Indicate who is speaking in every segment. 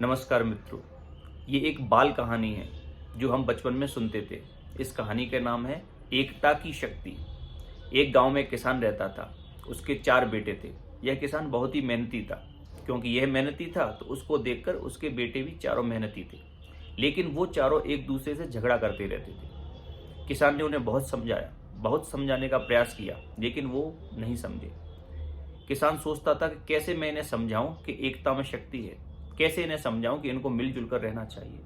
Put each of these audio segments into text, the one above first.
Speaker 1: नमस्कार मित्रों, ये एक बाल कहानी है जो हम बचपन में सुनते थे। इस कहानी का नाम है एकता की शक्ति। एक गांव में एक किसान रहता था। उसके 4 बेटे थे। यह किसान बहुत ही मेहनती था। क्योंकि यह मेहनती था तो उसको देखकर उसके बेटे भी चारों मेहनती थे। लेकिन वो चारों एक दूसरे से झगड़ा करते रहते थे। किसान ने उन्हें बहुत समझाया, बहुत समझाने का प्रयास किया, लेकिन वो नहीं समझे। किसान सोचता था कि कैसे मैं इन्हें समझाऊं कि एकता में शक्ति है, कैसे इन्हें समझाऊं कि इनको मिलजुल कर रहना चाहिए।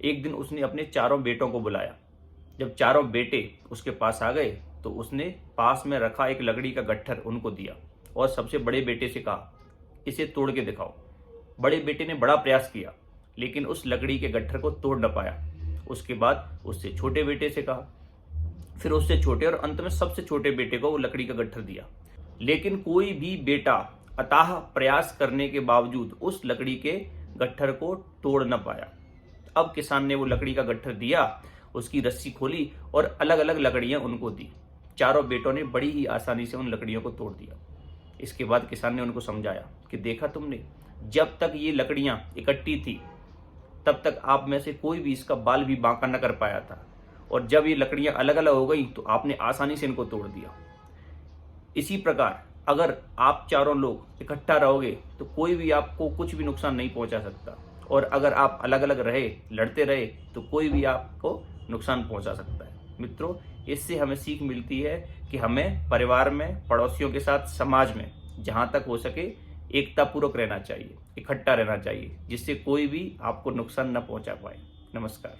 Speaker 1: एक दिन उसने अपने चारों बेटों को बुलाया। जब चारों बेटे उसके पास आ गए तो उसने पास में रखा एक लकड़ी का गट्ठर उनको दिया और सबसे बड़े बेटे से कहा, इसे तोड़ के दिखाओ। बड़े बेटे ने बड़ा प्रयास किया लेकिन उस लकड़ी के गट्ठर को तोड़ न पाया। उसके बाद उससे छोटे बेटे से कहा, फिर उससे छोटे और अंत में सबसे छोटे बेटे को वो लकड़ी का गट्ठर दिया। लेकिन कोई भी बेटा अथाह प्रयास करने के बावजूद उस लकड़ी के गट्ठर को तोड़ न पाया। अब किसान ने वो लकड़ी का गट्ठर दिया, उसकी रस्सी खोली और अलग अलग लकड़ियां उनको दी। चारों बेटों ने बड़ी ही आसानी से उन लकड़ियों को तोड़ दिया। इसके बाद किसान ने उनको समझाया कि देखा तुमने, जब तक ये लकड़ियां इकट्ठी थी तब तक आप में से कोई भी इसका बाल भी बांका न कर पाया था, और जब ये लकड़ियां अलग अलग हो गई तो आपने आसानी से इनको तोड़ दिया। इसी प्रकार अगर आप चारों लोग इकट्ठा रहोगे तो कोई भी आपको कुछ भी नुकसान नहीं पहुंचा सकता, और अगर आप अलग अलग रहे, लड़ते रहे, तो कोई भी आपको नुकसान पहुंचा सकता है। मित्रों, इससे हमें सीख मिलती है कि हमें परिवार में, पड़ोसियों के साथ, समाज में जहां तक हो सके एकता पूर्वक रहना चाहिए, इकट्ठा रहना चाहिए, जिससे कोई भी आपको नुकसान न पहुंचा पाए। नमस्कार।